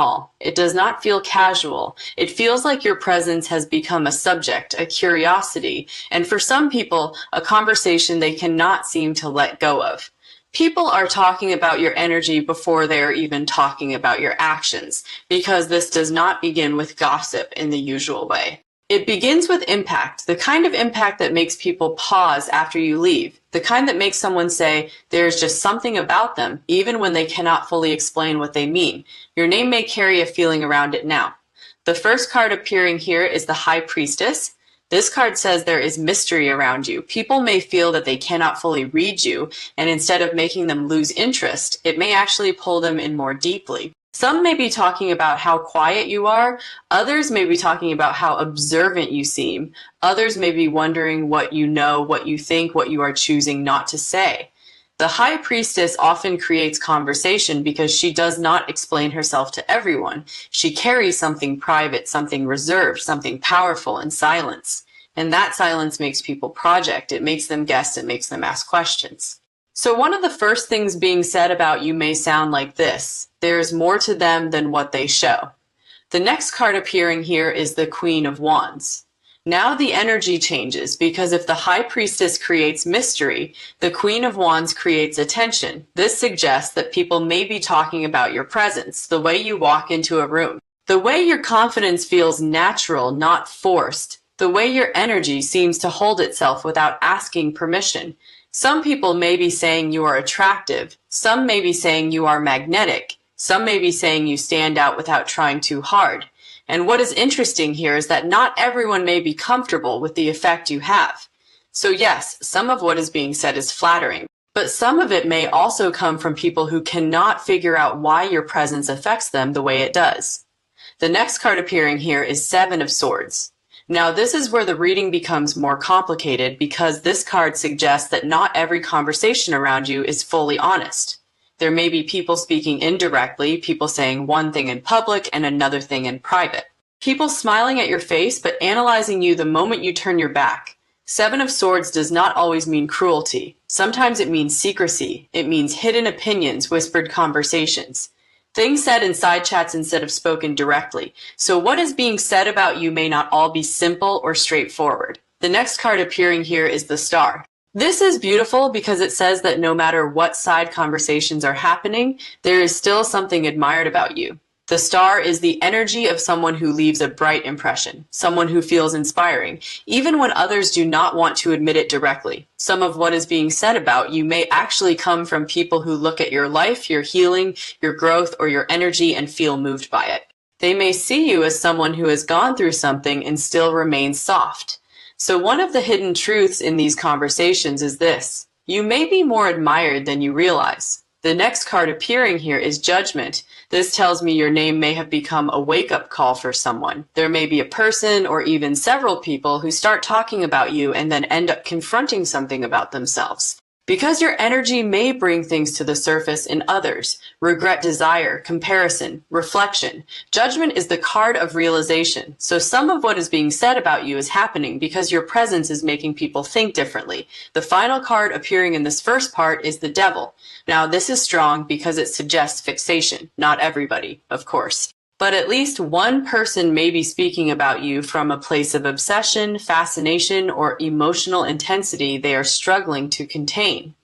all. It does not feel casual. It feels like your presence has become a subject, a curiosity, and for some people, a conversation they cannot seem to let go of. People are talking about your energy before they are even talking about your actions, because this does not begin with gossip in the usual way. It begins with impact, the kind of impact that makes people pause after you leave, the kind that makes someone say there's just something about them, even when they cannot fully explain what they mean. Your name may carry a feeling around it now. The first card appearing here is the High Priestess. This card says there is mystery around you. People may feel that they cannot fully read you, and instead of making them lose interest, it may actually pull them in more deeply. Some may be talking about how quiet you are, others may be talking about how observant you seem, others may be wondering what you know, what you think, what you are choosing not to say. The High Priestess often creates conversation because she does not explain herself to everyone. She carries something private, something reserved, something powerful in silence. And that silence makes people project, it makes them guess, it makes them ask questions. So one of the first things being said about you may sound like this: there's more to them than what they show. The next card appearing here is the Queen of Wands. Now the energy changes, because if the High Priestess creates mystery, the Queen of Wands creates attention. This suggests that people may be talking about your presence, the way you walk into a room, the way your confidence feels natural, not forced, the way your energy seems to hold itself without asking permission. Some people may be saying you are attractive, some may be saying you are magnetic, some may be saying you stand out without trying too hard. And what is interesting here is that not everyone may be comfortable with the effect you have. So yes, some of what is being said is flattering, but some of it may also come from people who cannot figure out why your presence affects them the way it does. The next card appearing here is Seven of Swords. Now this is where the reading becomes more complicated, because this card suggests that not every conversation around you is fully honest. There may be people speaking indirectly, people saying one thing in public and another thing in private. People smiling at your face but analyzing you the moment you turn your back. Seven of Swords does not always mean cruelty. Sometimes it means secrecy. It means hidden opinions, whispered conversations. Things said in side chats instead of spoken directly. So what is being said about you may not all be simple or straightforward. The next card appearing here is the Star. This is beautiful because it says that no matter what side conversations are happening, there is still something admired about you. The Star is the energy of someone who leaves a bright impression, someone who feels inspiring, even when others do not want to admit it directly. Some of what is being said about you may actually come from people who look at your life, your healing, your growth, or your energy and feel moved by it. They may see you as someone who has gone through something and still remains soft. So one of the hidden truths in these conversations is this: you may be more admired than you realize. The next card appearing here is Judgment. This tells me your name may have become a wake-up call for someone. There may be a person or even several people who start talking about you and then end up confronting something about themselves. Because your energy may bring things to the surface in others: regret, desire, comparison, reflection. Judgment is the card of realization. So some of what is being said about you is happening because your presence is making people think differently. The final card appearing in this first part is the Devil. Now this is strong because it suggests fixation. Not everybody, of course. But at least one person may be speaking about you from a place of obsession, fascination, or emotional intensity they are struggling to contain.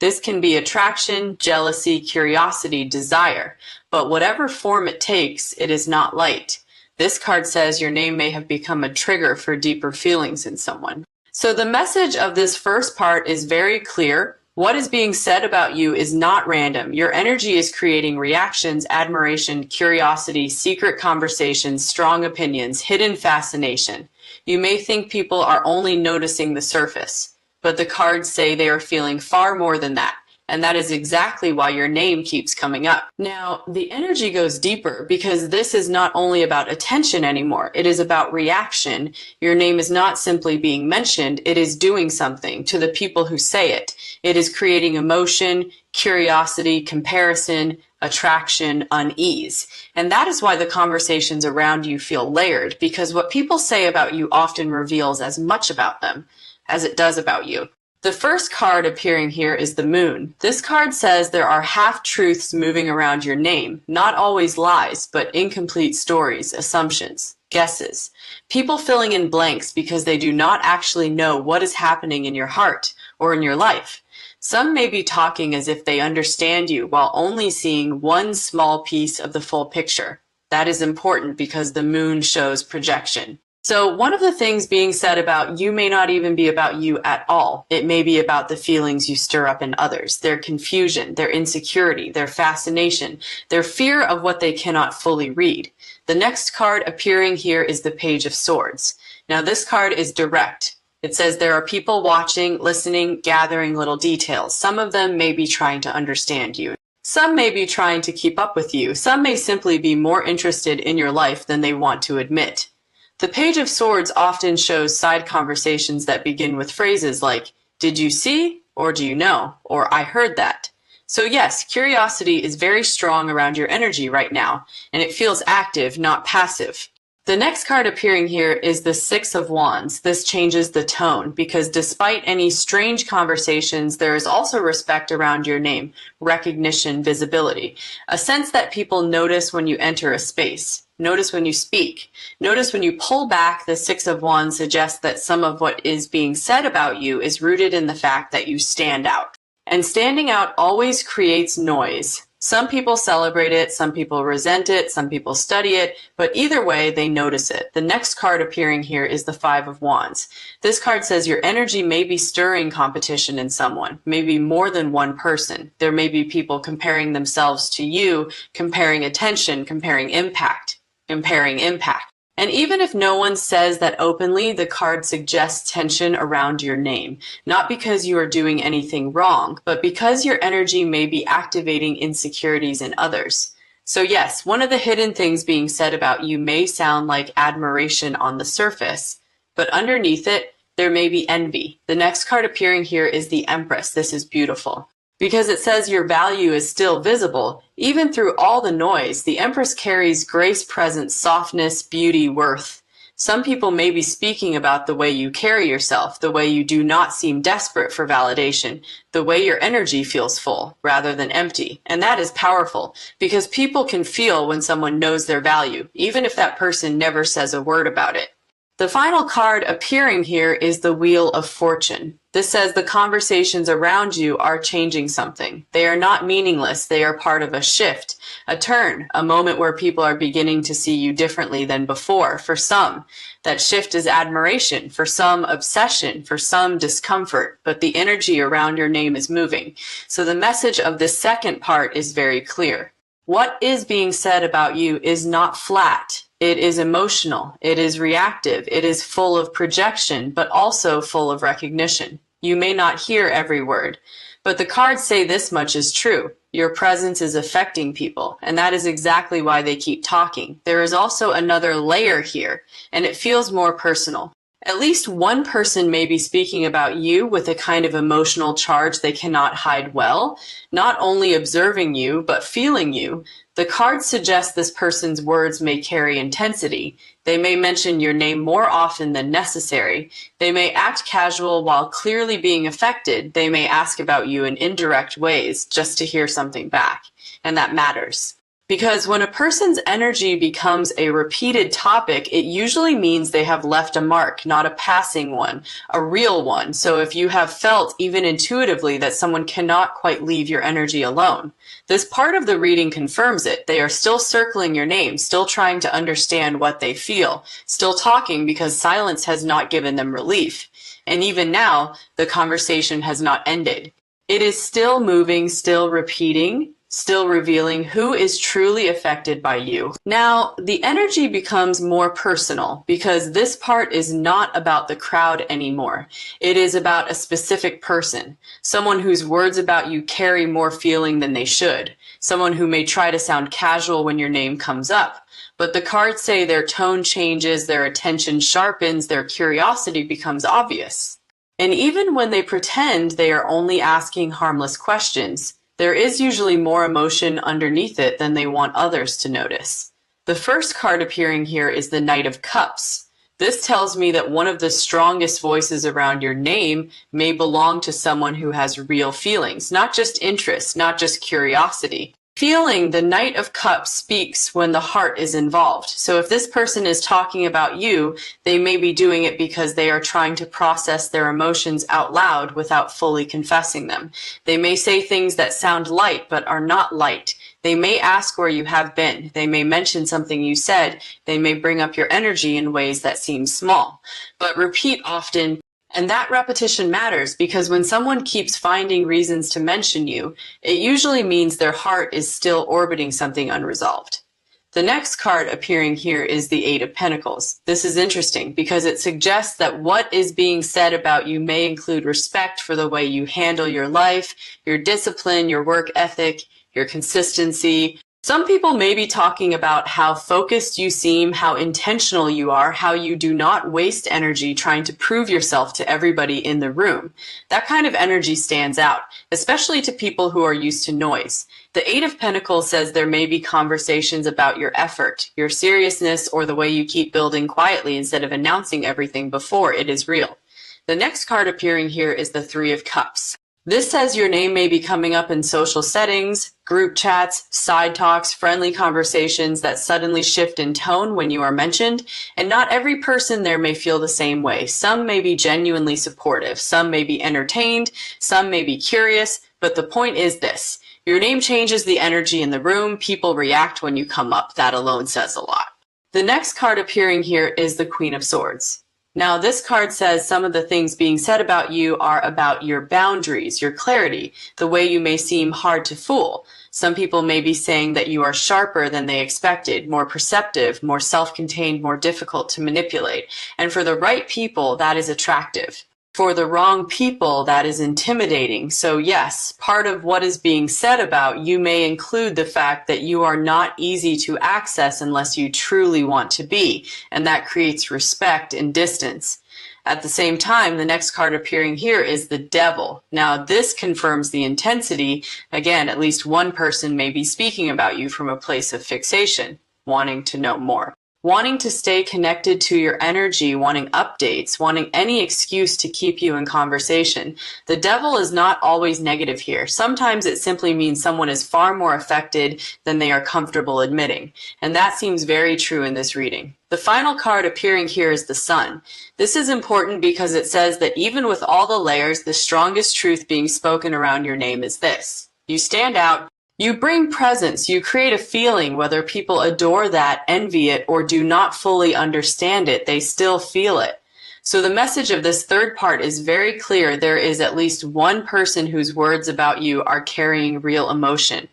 This can be attraction, jealousy, curiosity, desire, but whatever form it takes, it is not light. This card says your name may have become a trigger for deeper feelings in someone. So the message of this first part is very clear. What is being said about you is not random. Your energy is creating reactions, admiration, curiosity, secret conversations, strong opinions, hidden fascination. You may think people are only noticing the surface, but the cards say they are feeling far more than that. And that is exactly why your name keeps coming up. Now, the energy goes deeper because this is not only about attention anymore. It is about reaction. Your name is not simply being mentioned. It is doing something to the people who say it. It is creating emotion, curiosity, comparison, attraction, unease. And that is why the conversations around you feel layered, because what people say about you often reveals as much about them as it does about you. The first card appearing here is the Moon. This card says there are half-truths moving around your name, not always lies, but incomplete stories, assumptions, guesses. People filling in blanks because they do not actually know what is happening in your heart or in your life. Some may be talking as if they understand you while only seeing one small piece of the full picture. That is important because the Moon shows projection. So one of the things being said about you may not even be about you at all. It may be about the feelings you stir up in others, their confusion, their insecurity, their fascination, their fear of what they cannot fully read. The next card appearing here is the Page of Swords. Now this card is direct. It says there are people watching, listening, gathering little details. Some of them may be trying to understand you. Some may be trying to keep up with you. Some may simply be more interested in your life than they want to admit. The Page of Swords often shows side conversations that begin with phrases like, "Did you see?" or "Do you know?" or "I heard that." So yes, curiosity is very strong around your energy right now, and it feels active, not passive. The next card appearing here is the Six of Wands. This changes the tone because despite any strange conversations, there is also respect around your name, recognition, visibility, a sense that people notice when you enter a space. Notice when you speak. Notice when you pull back. The Six of Wands suggests that some of what is being said about you is rooted in the fact that you stand out. And standing out always creates noise. Some people celebrate it, some people resent it, some people study it, but either way, they notice it. The next card appearing here is the Five of Wands. This card says your energy may be stirring competition in someone, maybe more than one person. There may be people comparing themselves to you, comparing attention, comparing impact. And even if no one says that openly, the card suggests tension around your name, not because you are doing anything wrong, but because your energy may be activating insecurities in others. So yes, one of the hidden things being said about you may sound like admiration on the surface, but underneath it, there may be envy. The next card appearing here is the Empress. This is beautiful. Because it says your value is still visible. Even through all the noise, the Empress carries grace, presence, softness, beauty, worth. Some people may be speaking about the way you carry yourself, the way you do not seem desperate for validation, the way your energy feels full rather than empty. And that is powerful because people can feel when someone knows their value, even if that person never says a word about it. The final card appearing here is the Wheel of Fortune. This says the conversations around you are changing something. They are not meaningless. They are part of a shift, a turn, a moment where people are beginning to see you differently than before. For some, that shift is admiration. For some, obsession. For some, discomfort. But the energy around your name is moving. So the message of this second part is very clear. What is being said about you is not flat. It is emotional, it is reactive, it is full of projection, but also full of recognition. You may not hear every word, but the cards say this much is true. Your presence is affecting people, and that is exactly why they keep talking. There is also another layer here, and it feels more personal. At least one person may be speaking about you with a kind of emotional charge they cannot hide well, not only observing you, but feeling you. The cards suggest this person's words may carry intensity. They may mention your name more often than necessary. They may act casual while clearly being affected. They may ask about you in indirect ways just to hear something back. And that matters. Because when a person's energy becomes a repeated topic, it usually means they have left a mark, not a passing one, a real one. So if you have felt, even intuitively, that someone cannot quite leave your energy alone, this part of the reading confirms it. They are still circling your name, still trying to understand what they feel, still talking because silence has not given them relief. And even now, the conversation has not ended. It is still moving, still repeating, still revealing who is truly affected by you. Now, the energy becomes more personal because this part is not about the crowd anymore. It is about a specific person, someone whose words about you carry more feeling than they should, someone who may try to sound casual when your name comes up. But the cards say their tone changes, their attention sharpens, their curiosity becomes obvious. And even when they pretend they are only asking harmless questions, there is usually more emotion underneath it than they want others to notice. The first card appearing here is the Knight of Cups. This tells me that one of the strongest voices around your name may belong to someone who has real feelings, not just interest, not just curiosity. Feeling, the Knight of Cups speaks when the heart is involved. So if this person is talking about you, they may be doing it because they are trying to process their emotions out loud without fully confessing them. They may say things that sound light but are not light. They may ask where you have been. They may mention something you said. They may bring up your energy in ways that seem small. But repeat often, and that repetition matters because when someone keeps finding reasons to mention you, it usually means their heart is still orbiting something unresolved. The next card appearing here is the Eight of Pentacles. This is interesting because it suggests that what is being said about you may include respect for the way you handle your life, your discipline, your work ethic, your consistency. Some people may be talking about how focused you seem, how intentional you are, how you do not waste energy trying to prove yourself to everybody in the room. That kind of energy stands out, especially to people who are used to noise. The Eight of Pentacles says there may be conversations about your effort, your seriousness, or the way you keep building quietly instead of announcing everything before it is real. The next card appearing here is the Three of Cups. This says your name may be coming up in social settings, group chats, side talks, friendly conversations that suddenly shift in tone when you are mentioned, and not every person there may feel the same way. Some may be genuinely supportive, some may be entertained, some may be curious, but the point is this. Your name changes the energy in the room, people react when you come up. That alone says a lot. The next card appearing here is the Queen of Swords. Now, this card says some of the things being said about you are about your boundaries, your clarity, the way you may seem hard to fool. Some people may be saying that you are sharper than they expected, more perceptive, more self-contained, more difficult to manipulate. And for the right people, that is attractive. For the wrong people, that is intimidating. So yes, part of what is being said about you may include the fact that you are not easy to access unless you truly want to be, and that creates respect and distance. At the same time, the next card appearing here is the Devil. Now, this confirms the intensity. Again, at least one person may be speaking about you from a place of fixation, wanting to know more. Wanting to stay connected to your energy, wanting updates, wanting any excuse to keep you in conversation. The Devil is not always negative here. Sometimes it simply means someone is far more affected than they are comfortable admitting. And that seems very true in this reading. The final card appearing here is the Sun. This is important because it says that even with all the layers, the strongest truth being spoken around your name is this. You stand out. You bring presence, you create a feeling, whether people adore that, envy it, or do not fully understand it, they still feel it. So the message of this third part is very clear. There is at least one person whose words about you are carrying real emotion.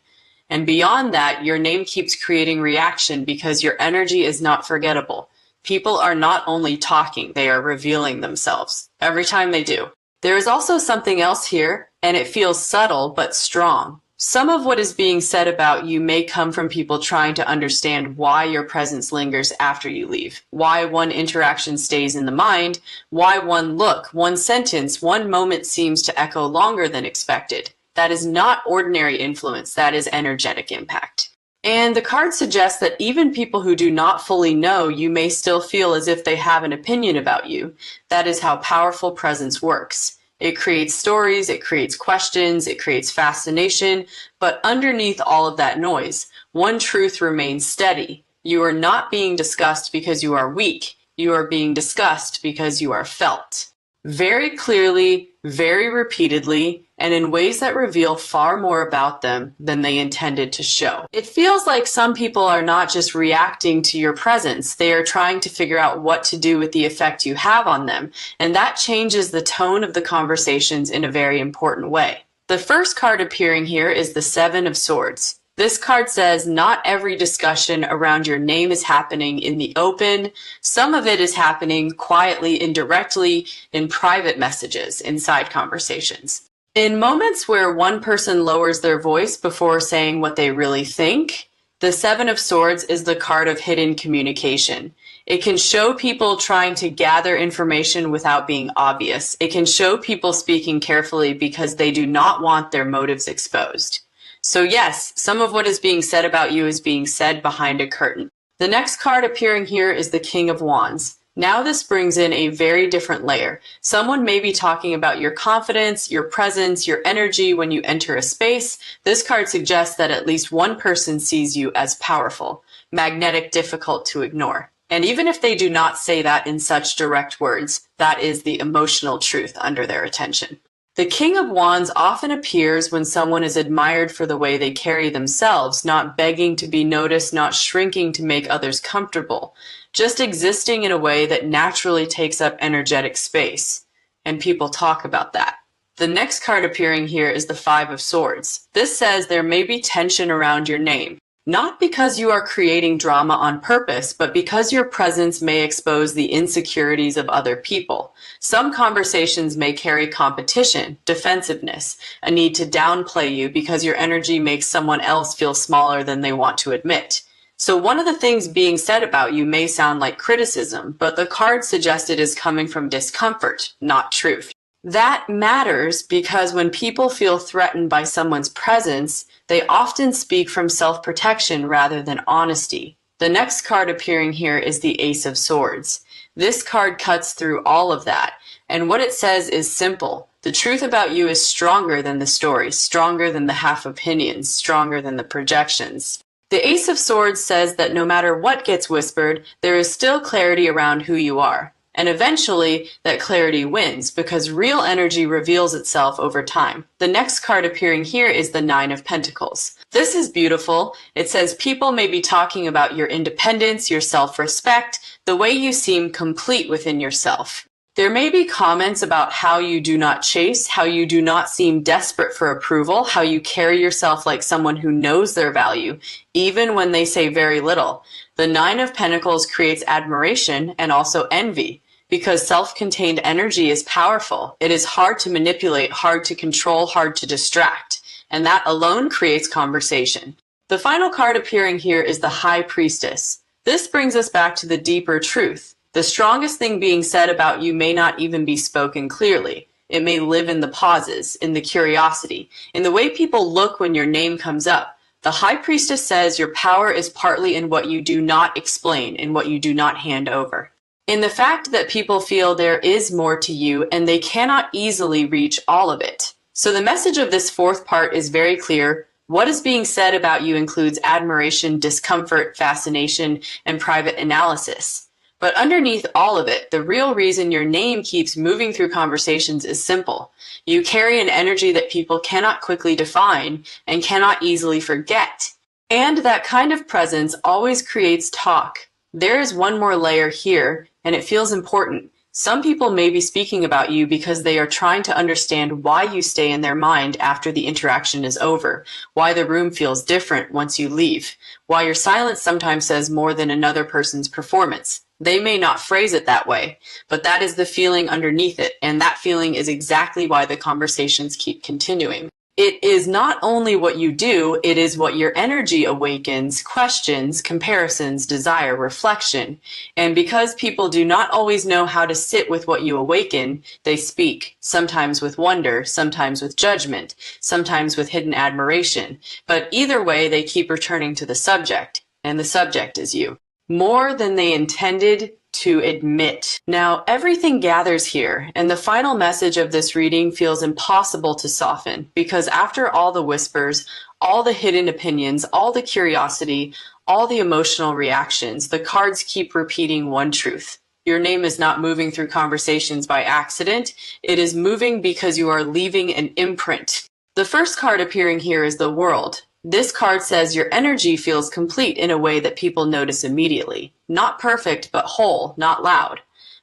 And beyond that, your name keeps creating reaction because your energy is not forgettable. People are not only talking, they are revealing themselves every time they do. There is also something else here, and it feels subtle but strong. Some of what is being said about you may come from people trying to understand why your presence lingers after you leave, why one interaction stays in the mind, why one look, one sentence, one moment seems to echo longer than expected. That is not ordinary influence, that is energetic impact. And the card suggests that even people who do not fully know you may still feel as if they have an opinion about you. That is how powerful presence works. It creates stories, it creates questions, it creates fascination, but underneath all of that noise, one truth remains steady. You are not being discussed because you are weak. You are being discussed because you are felt. Very clearly, very repeatedly, and in ways that reveal far more about them than they intended to show. It feels like some people are not just reacting to your presence, they are trying to figure out what to do with the effect you have on them, and that changes the tone of the conversations in a very important way. The first card appearing here is the Seven of Swords. This card says not every discussion around your name is happening in the open. Some of it is happening quietly, indirectly, in private messages, inside conversations. In moments where one person lowers their voice before saying what they really think, the Seven of Swords is the card of hidden communication. It can show people trying to gather information without being obvious. It can show people speaking carefully because they do not want their motives exposed. So yes, some of what is being said about you is being said behind a curtain. The next card appearing here is the King of Wands. Now this brings in a very different layer. Someone may be talking about your confidence, your presence, your energy when you enter a space. This card suggests that at least one person sees you as powerful, magnetic, difficult to ignore. And even if they do not say that in such direct words, that is the emotional truth under their attention. The King of Wands often appears when someone is admired for the way they carry themselves, not begging to be noticed, not shrinking to make others comfortable, just existing in a way that naturally takes up energetic space. And people talk about that. The next card appearing here is the Five of Swords. This says there may be tension around your name. Not because you are creating drama on purpose, but because your presence may expose the insecurities of other people. Some conversations may carry competition, defensiveness, a need to downplay you because your energy makes someone else feel smaller than they want to admit. So one of the things being said about you may sound like criticism, but the card suggests it is coming from discomfort, not truth. That matters because when people feel threatened by someone's presence, they often speak from self-protection rather than honesty. The next card appearing here is the Ace of Swords. This card cuts through all of that, and what it says is simple. The truth about you is stronger than the story, stronger than the half opinions, stronger than the projections. The Ace of Swords says that no matter what gets whispered, there is still clarity around who you are. And eventually, that clarity wins because real energy reveals itself over time. The next card appearing here is the Nine of Pentacles. This is beautiful. It says people may be talking about your independence, your self-respect, the way you seem complete within yourself. There may be comments about how you do not chase, how you do not seem desperate for approval, how you carry yourself like someone who knows their value, even when they say very little. The Nine of Pentacles creates admiration and also envy. Because self-contained energy is powerful. It is hard to manipulate, hard to control, hard to distract. And that alone creates conversation. The final card appearing here is the High Priestess. This brings us back to the deeper truth. The strongest thing being said about you may not even be spoken clearly. It may live in the pauses, in the curiosity, in the way people look when your name comes up. The High Priestess says your power is partly in what you do not explain, in what you do not hand over. In the fact that people feel there is more to you and they cannot easily reach all of it. So the message of this fourth part is very clear. What is being said about you includes admiration, discomfort, fascination, and private analysis. But underneath all of it, the real reason your name keeps moving through conversations is simple. You carry an energy that people cannot quickly define and cannot easily forget. And that kind of presence always creates talk. There is one more layer here, and it feels important. Some people may be speaking about you because they are trying to understand why you stay in their mind after the interaction is over, why the room feels different once you leave, why your silence sometimes says more than another person's performance. They may not phrase it that way, but that is the feeling underneath it, and that feeling is exactly why the conversations keep continuing. It is not only what you do, it is what your energy awakens, questions, comparisons, desire, reflection. And because people do not always know how to sit with what you awaken, they speak, sometimes with wonder, sometimes with judgment, sometimes with hidden admiration. But either way, they keep returning to the subject, and the subject is you. More than they intended to admit. Now, everything gathers here, and the final message of this reading feels impossible to soften, because after all the whispers, all the hidden opinions, all the curiosity, all the emotional reactions, the cards keep repeating one truth. Your name is not moving through conversations by accident. It is moving because you are leaving an imprint. The first card appearing here is the World. This card says your energy feels complete in a way that people notice immediately. Not perfect, but whole, not loud.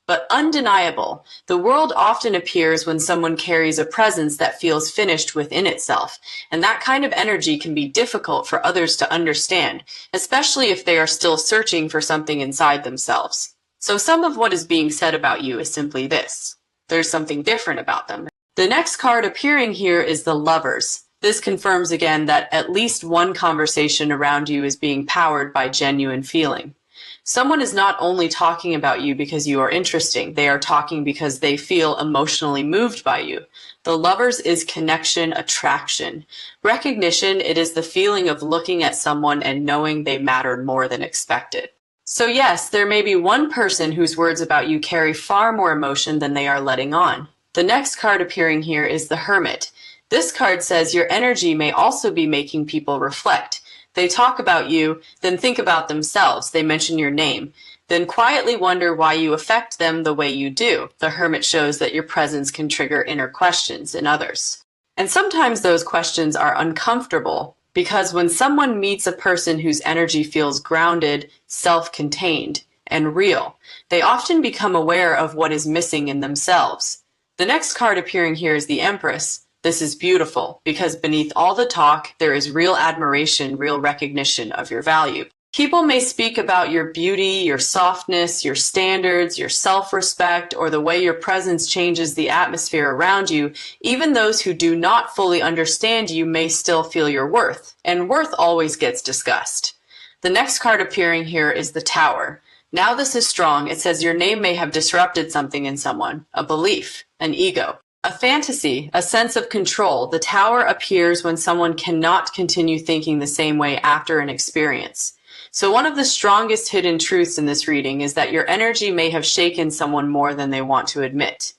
But undeniable. The World often appears when someone carries a presence that feels finished within itself, and that kind of energy can be difficult for others to understand, especially if they are still searching for something inside themselves. So some of what is being said about you is simply this. There's something different about them. The next card appearing here is the Lovers. This confirms again that at least one conversation around you is being powered by genuine feeling. Someone is not only talking about you because you are interesting, they are talking because they feel emotionally moved by you. The Lovers is connection, attraction. Recognition, it is the feeling of looking at someone and knowing they matter more than expected. So yes, there may be one person whose words about you carry far more emotion than they are letting on. The next card appearing here is the Hermit. This card says your energy may also be making people reflect. They talk about you, then think about themselves. They mention your name, then quietly wonder why you affect them the way you do. The Hermit shows that your presence can trigger inner questions in others. And sometimes those questions are uncomfortable because when someone meets a person whose energy feels grounded, self-contained, and real, they often become aware of what is missing in themselves. The next card appearing here is the Empress. This is beautiful because beneath all the talk, there is real admiration, real recognition of your value. People may speak about your beauty, your softness, your standards, your self-respect, or the way your presence changes the atmosphere around you. Even those who do not fully understand you may still feel your worth, and worth always gets discussed. The next card appearing here is the Tower. Now this is strong. It says your name may have disrupted something in someone, a belief, an ego, a fantasy, a sense of control. The Tower appears when someone cannot continue thinking the same way after an experience. So one of the strongest hidden truths in this reading is that your energy may have shaken someone more than they want to admit.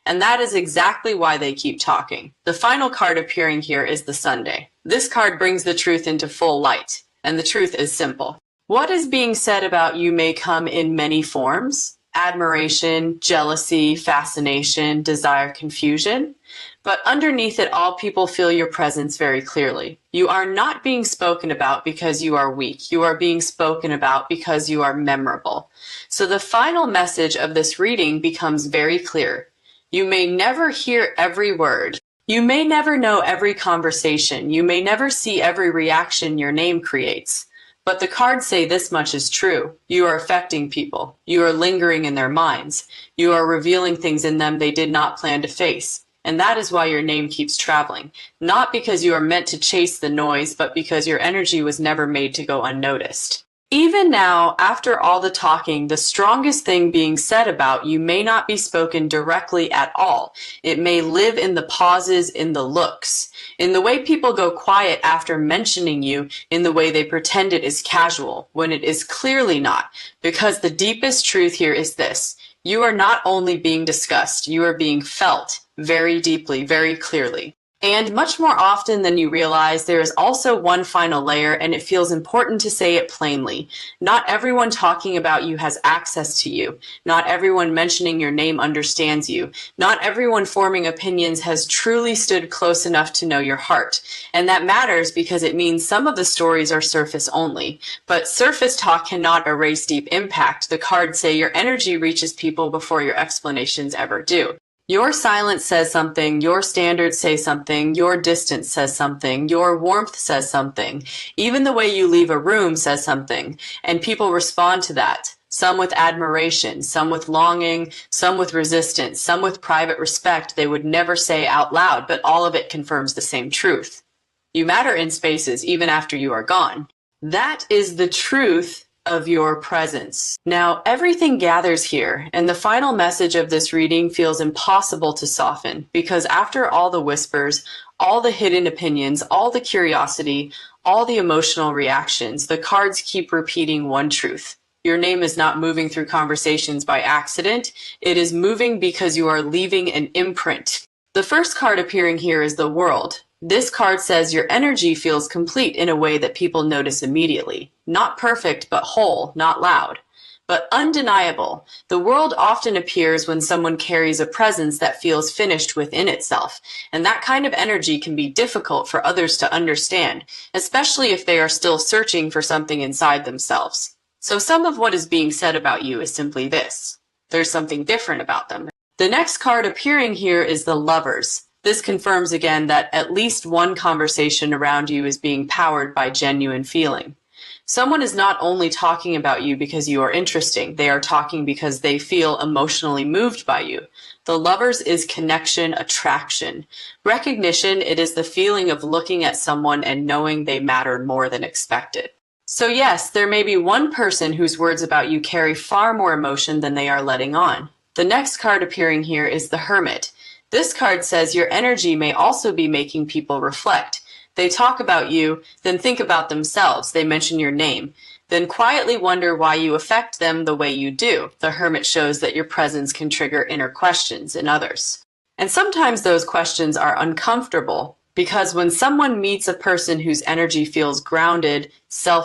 And that is exactly why they keep talking. The final card appearing here is the Sunday. This card brings the truth into full light, and the truth is simple. What is being said about you may come in many forms: admiration, jealousy, fascination, desire, confusion. But underneath it all, people feel your presence very clearly. You are not being spoken about because you are weak. You are being spoken about because you are memorable. So the final message of this reading becomes very clear. You may never hear every word. You may never know every conversation. You may never see every reaction your name creates. But the cards say this much is true. You are affecting people. You are lingering in their minds. You are revealing things in them they did not plan to face. And that is why your name keeps traveling. Not because you are meant to chase the noise, but because your energy was never made to go unnoticed. Even now, after all the talking, the strongest thing being said about you may not be spoken directly at all. It may live in the pauses, in the looks, in the way people go quiet after mentioning you, in the way they pretend it is casual, when it is clearly not. Because the deepest truth here is this: you are not only being discussed, you are being felt very deeply, very clearly. And much more often than you realize, there is also one final layer, and it feels important to say it plainly. Not everyone talking about you has access to you. Not everyone mentioning your name understands you. Not everyone forming opinions has truly stood close enough to know your heart. And that matters because it means some of the stories are surface only. But surface talk cannot erase deep impact. The cards say your energy reaches people before your explanations ever do. Your silence says something, your standards say something, your distance says something, your warmth says something. Even the way you leave a room says something, and people respond to that. Some with admiration, some with longing, some with resistance, some with private respect they would never say out loud, but all of it confirms the same truth. You matter in spaces even after you are gone. That is the truth of your presence. Now, everything gathers here, and the final message of this reading feels impossible to soften, because after all the whispers, all the hidden opinions, all the curiosity, all the emotional reactions, the cards keep repeating one truth. Your name is not moving through conversations by accident. It is moving because you are leaving an imprint. The first card appearing here is the World. This card says your energy feels complete in a way that people notice immediately. Not perfect, but whole, not loud. But undeniable. The world often appears when someone carries a presence that feels finished within itself, and that kind of energy can be difficult for others to understand, especially if they are still searching for something inside themselves. So some of what is being said about you is simply this: there's something different about them. The next card appearing here is the Lovers. This confirms again that at least one conversation around you is being powered by genuine feeling. Someone is not only talking about you because you are interesting, they are talking because they feel emotionally moved by you. The Lovers is connection, attraction. Recognition, it is the feeling of looking at someone and knowing they matter more than expected. So yes, there may be one person whose words about you carry far more emotion than they are letting on. The next card appearing here is the Hermit. This card says your energy may also be making people reflect. They talk about you, then think about themselves. They mention your name, then quietly wonder why you affect them the way you do. The hermit shows that your presence can trigger inner questions in others. And sometimes those questions are uncomfortable because when someone meets a person whose energy feels grounded, self